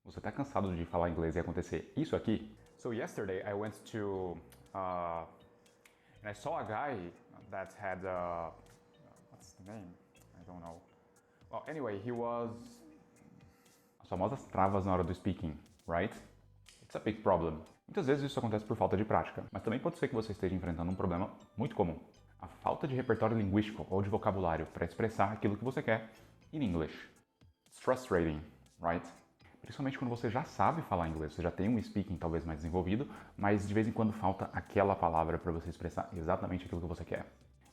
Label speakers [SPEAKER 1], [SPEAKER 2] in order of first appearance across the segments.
[SPEAKER 1] Você tá cansado de falar inglês e acontecer isso aqui? So yesterday I went to and I saw a guy that had what's the name? I don't know. Well, anyway, he was as famosas travas na hora do speaking, right? It's a big problem. Muitas vezes isso acontece por falta de prática, mas também pode ser que você esteja enfrentando um problema muito comum: a falta de repertório linguístico ou de vocabulário para expressar aquilo que você quer in English. It's frustrating, right? Principalmente quando você já sabe falar inglês, você já tem um speaking talvez mais desenvolvido, mas de vez em quando falta aquela palavra para você expressar exatamente aquilo que você quer.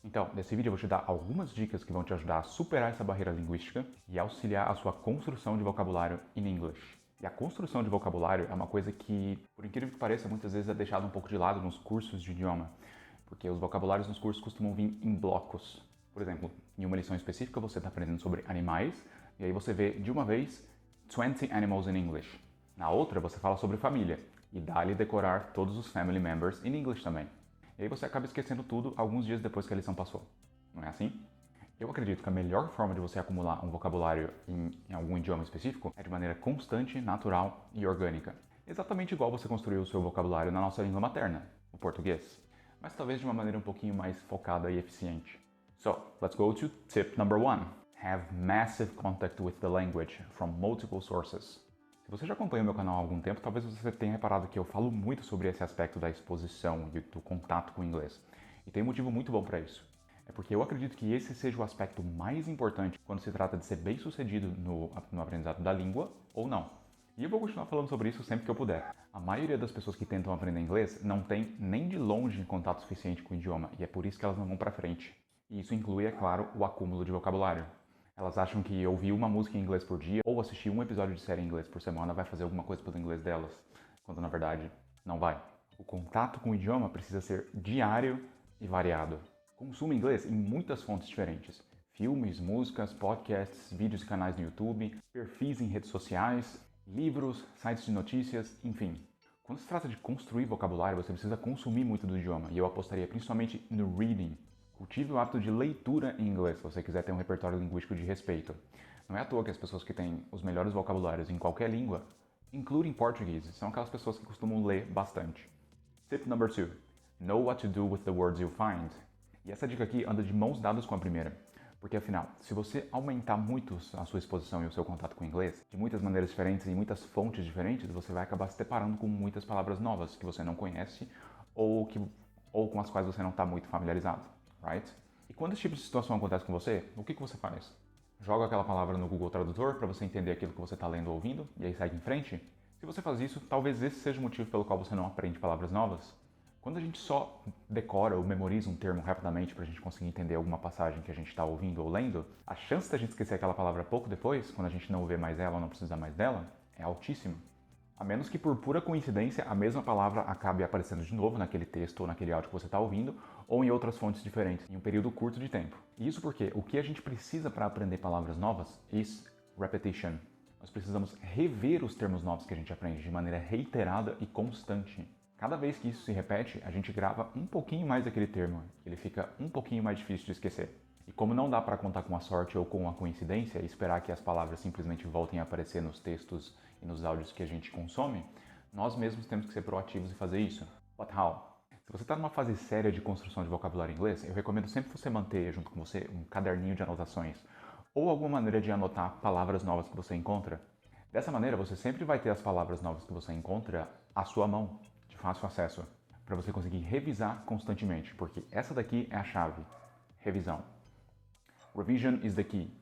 [SPEAKER 1] Então, nesse vídeo eu vou te dar algumas dicas que vão te ajudar a superar essa barreira linguística e auxiliar a sua construção de vocabulário in English. E a construção de vocabulário é uma coisa que, por incrível que pareça, muitas vezes é deixada um pouco de lado nos cursos de idioma, porque os vocabulários nos cursos costumam vir em blocos. Por exemplo, em uma lição específica você está aprendendo sobre animais, e aí você vê de uma vez 20 animals in English. Na outra você fala sobre família, e dá-lhe decorar todos os family members in English também. E aí você acaba esquecendo tudo alguns dias depois que a lição passou. Não é assim? Eu acredito que a melhor forma de você acumular um vocabulário em algum idioma específico é de maneira constante, natural e orgânica. Exatamente igual você construiu o seu vocabulário na nossa língua materna, o português, mas talvez de uma maneira um pouquinho mais focada e eficiente. So, let's go to tip number 1. Have massive contact with the language from multiple sources. Se você já acompanha o meu canal há algum tempo, talvez você tenha reparado que eu falo muito sobre esse aspecto da exposição e do contato com o inglês. E tem um motivo muito bom para isso. É porque eu acredito que esse seja o aspecto mais importante quando se trata de ser bem sucedido no aprendizado da língua ou não. E eu vou continuar falando sobre isso sempre que eu puder. A maioria das pessoas que tentam aprender inglês não tem nem de longe contato suficiente com o idioma e é por isso que elas não vão para frente. E isso inclui, é claro, o acúmulo de vocabulário. Elas acham que ouvir uma música em inglês por dia ou assistir um episódio de série em inglês por semana vai fazer alguma coisa pelo inglês delas, quando na verdade não vai. O contato com o idioma precisa ser diário e variado. Consuma inglês em muitas fontes diferentes: filmes, músicas, podcasts, vídeos e canais no YouTube, perfis em redes sociais, livros, sites de notícias, enfim. Quando se trata de construir vocabulário, você precisa consumir muito do idioma, e eu apostaria principalmente no reading. Cultive o hábito de leitura em inglês se você quiser ter um repertório linguístico de respeito. Não é à toa que as pessoas que têm os melhores vocabulários em qualquer língua, including português, são aquelas pessoas que costumam ler bastante. Tip number 2. Know what to do with the words you find. E essa dica aqui anda de mãos dadas com a primeira. Porque afinal, se você aumentar muito a sua exposição e o seu contato com o inglês, de muitas maneiras diferentes e em muitas fontes diferentes, você vai acabar se deparando com muitas palavras novas que você não conhece ou com as quais você não está muito familiarizado, right? E quando esse tipo de situação acontece com você, o que você faz? Joga aquela palavra no Google Tradutor para você entender aquilo que você está lendo ou ouvindo e aí segue em frente? Se você faz isso, talvez esse seja o motivo pelo qual você não aprende palavras novas. Quando a gente só decora ou memoriza um termo rapidamente para a gente conseguir entender alguma passagem que a gente está ouvindo ou lendo, a chance da gente esquecer aquela palavra pouco depois, quando a gente não vê mais ela ou não precisa mais dela, é altíssima. A menos que por pura coincidência a mesma palavra acabe aparecendo de novo naquele texto ou naquele áudio que você está ouvindo, ou em outras fontes diferentes, em um período curto de tempo. E isso porque o que a gente precisa para aprender palavras novas é repetition. Nós precisamos rever os termos novos que a gente aprende de maneira reiterada e constante. Cada vez que isso se repete, a gente grava um pouquinho mais daquele termo, ele fica um pouquinho mais difícil de esquecer. E como não dá para contar com a sorte ou com a coincidência e esperar que as palavras simplesmente voltem a aparecer nos textos e nos áudios que a gente consome, nós mesmos temos que ser proativos e fazer isso. But how? Se você está numa fase séria de construção de vocabulário em inglês, eu recomendo sempre você manter junto com você um caderninho de anotações ou alguma maneira de anotar palavras novas que você encontra. Dessa maneira, você sempre vai ter as palavras novas que você encontra à sua mão, de fácil acesso, para você conseguir revisar constantemente, porque essa daqui é a chave. Revisão. Revision is the key.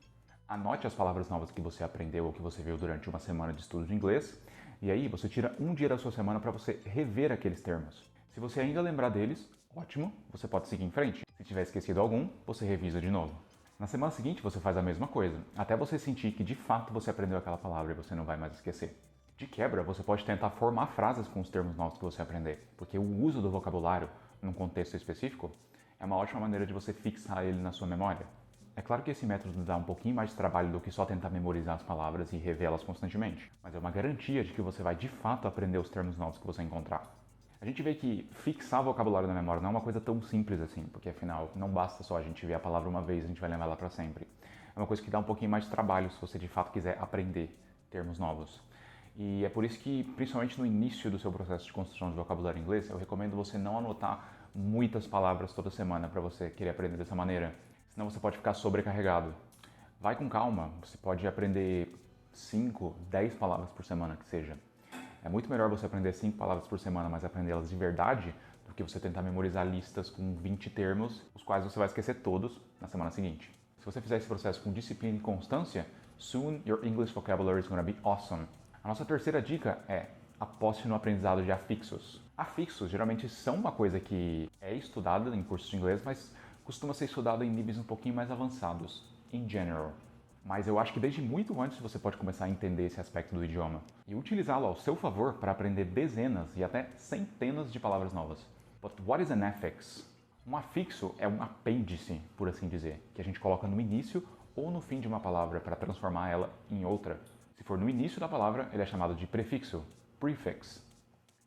[SPEAKER 1] Anote as palavras novas que você aprendeu ou que você viu durante uma semana de estudo de inglês, e aí você tira um dia da sua semana para você rever aqueles termos. Se você ainda lembrar deles, ótimo, você pode seguir em frente. Se tiver esquecido algum, você revisa de novo. Na semana seguinte você faz a mesma coisa, até você sentir que de fato você aprendeu aquela palavra e você não vai mais esquecer. De quebra, você pode tentar formar frases com os termos novos que você aprender, porque o uso do vocabulário, num contexto específico, é uma ótima maneira de você fixar ele na sua memória. É claro que esse método dá um pouquinho mais de trabalho do que só tentar memorizar as palavras e revê-las constantemente, mas é uma garantia de que você vai de fato aprender os termos novos que você encontrar. A gente vê que fixar vocabulário na memória não é uma coisa tão simples assim, porque afinal não basta só a gente ver a palavra uma vez e a gente vai lembrar ela para sempre. É uma coisa que dá um pouquinho mais de trabalho se você de fato quiser aprender termos novos. E é por isso que, principalmente no início do seu processo de construção de vocabulário em inglês, eu recomendo você não anotar muitas palavras toda semana para você querer aprender dessa maneira, senão você pode ficar sobrecarregado. Vai com calma, você pode aprender 5, 10 palavras por semana que seja. É muito melhor você aprender 5 palavras por semana, mas aprendê-las de verdade, do que você tentar memorizar listas com 20 termos, os quais você vai esquecer todos na semana seguinte. Se você fizer esse processo com disciplina e constância, soon your English vocabulary is going to be awesome. A nossa terceira dica é aposte no aprendizado de afixos. Afixos geralmente são uma coisa que é estudada em cursos de inglês, mas costuma ser estudada em níveis um pouquinho mais avançados, in general. Mas eu acho que desde muito antes você pode começar a entender esse aspecto do idioma e utilizá-lo ao seu favor para aprender dezenas e até centenas de palavras novas. But what is an affix? Um afixo é um apêndice, por assim dizer, que a gente coloca no início ou no fim de uma palavra para transformar ela em outra. Se for no início da palavra, ele é chamado de prefixo, prefix.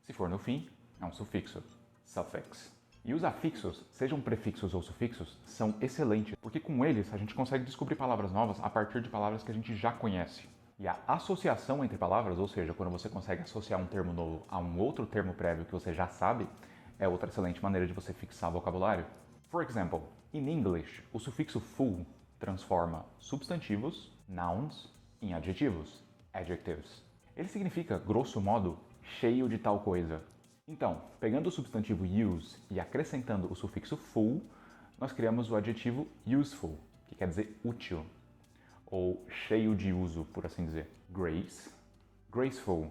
[SPEAKER 1] Se for no fim, é um sufixo, suffix. E os afixos, sejam prefixos ou sufixos, são excelentes, porque com eles a gente consegue descobrir palavras novas a partir de palavras que a gente já conhece. E a associação entre palavras, ou seja, quando você consegue associar um termo novo a um outro termo prévio que você já sabe, é outra excelente maneira de você fixar vocabulário. For example, in English, o sufixo full transforma substantivos, nouns, em adjetivos, adjectives. Ele significa, grosso modo, cheio de tal coisa. Então, pegando o substantivo use e acrescentando o sufixo full, nós criamos o adjetivo useful, que quer dizer útil, ou cheio de uso, por assim dizer. Grace, graceful,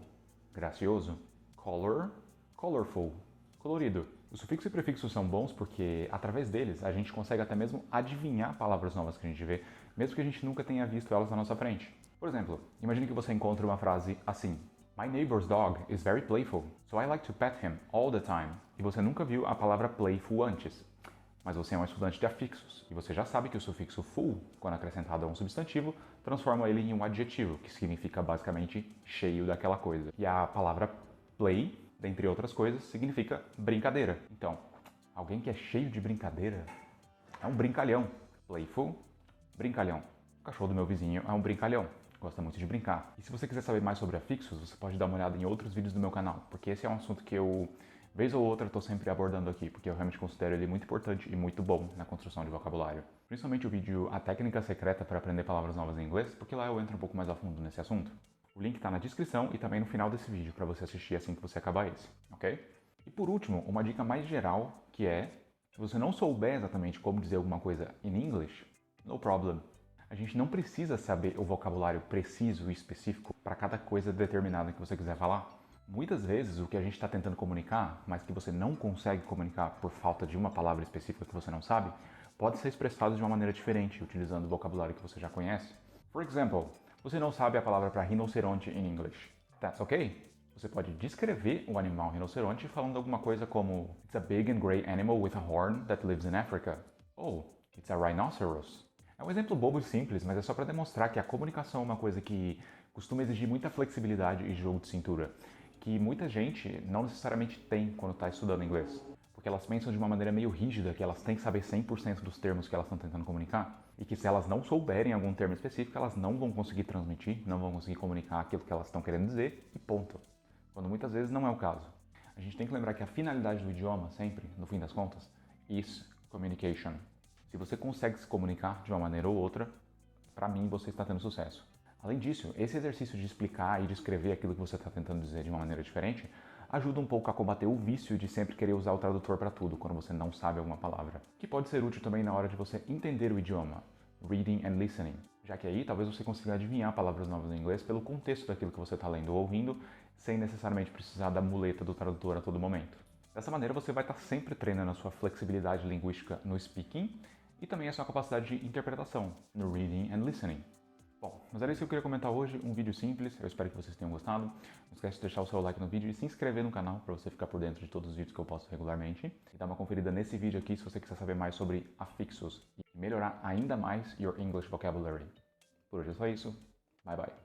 [SPEAKER 1] gracioso. Color, colorful, colorido. Os sufixos e prefixos são bons porque, através deles, a gente consegue até mesmo adivinhar palavras novas que a gente vê, mesmo que a gente nunca tenha visto elas na nossa frente. Por exemplo, imagine que você encontre uma frase assim: My neighbor's dog is very playful, so I like to pet him all the time. E você nunca viu a palavra playful antes, mas você é um estudante de afixos e você já sabe que o sufixo full, quando acrescentado a um substantivo, transforma ele em um adjetivo, que significa basicamente cheio daquela coisa. E a palavra play, dentre outras coisas, significa brincadeira. Então, alguém que é cheio de brincadeira é um brincalhão. Playful, brincalhão. O cachorro do meu vizinho é um brincalhão. Gosta muito de brincar. E se você quiser saber mais sobre afixos, você pode dar uma olhada em outros vídeos do meu canal, porque esse é um assunto que eu, vez ou outra, estou sempre abordando aqui, porque eu realmente considero ele muito importante e muito bom na construção de vocabulário. Principalmente o vídeo A Técnica Secreta para Aprender Palavras Novas em Inglês, porque lá eu entro um pouco mais a fundo nesse assunto. O link está na descrição e também no final desse vídeo para você assistir assim que você acabar esse, ok? E por último, uma dica mais geral, que é, se você não souber exatamente como dizer alguma coisa in English, no problem. A gente não precisa saber o vocabulário preciso e específico para cada coisa determinada que você quiser falar. Muitas vezes o que a gente está tentando comunicar, mas que você não consegue comunicar por falta de uma palavra específica que você não sabe, pode ser expressado de uma maneira diferente, utilizando o vocabulário que você já conhece. For example, você não sabe a palavra para rinoceronte in English. That's okay. Você pode descrever o animal rinoceronte falando alguma coisa como It's a big and grey animal with a horn that lives in Africa. Ou It's a rhinoceros. É um exemplo bobo e simples, mas é só para demonstrar que a comunicação é uma coisa que costuma exigir muita flexibilidade e jogo de cintura, que muita gente não necessariamente tem quando está estudando inglês, porque elas pensam de uma maneira meio rígida que elas têm que saber 100% dos termos que elas estão tentando comunicar, e que se elas não souberem algum termo específico, elas não vão conseguir transmitir, não vão conseguir comunicar aquilo que elas estão querendo dizer, e ponto. Quando muitas vezes não é o caso. A gente tem que lembrar que a finalidade do idioma, sempre, no fim das contas, is communication. Se você consegue se comunicar de uma maneira ou outra, para mim você está tendo sucesso. Além disso, esse exercício de explicar e de escrever aquilo que você está tentando dizer de uma maneira diferente ajuda um pouco a combater o vício de sempre querer usar o tradutor para tudo quando você não sabe alguma palavra, que pode ser útil também na hora de você entender o idioma, reading and listening, já que aí talvez você consiga adivinhar palavras novas em inglês pelo contexto daquilo que você está lendo ou ouvindo, sem necessariamente precisar da muleta do tradutor a todo momento. Dessa maneira você vai estar sempre treinando a sua flexibilidade linguística no speaking e também a sua capacidade de interpretação no reading and listening. Bom, mas era isso que eu queria comentar hoje, um vídeo simples, eu espero que vocês tenham gostado. Não esquece de deixar o seu like no vídeo e se inscrever no canal para você ficar por dentro de todos os vídeos que eu posto regularmente. E dar uma conferida nesse vídeo aqui se você quiser saber mais sobre afixos e melhorar ainda mais your English vocabulary. Por hoje é só isso, bye bye.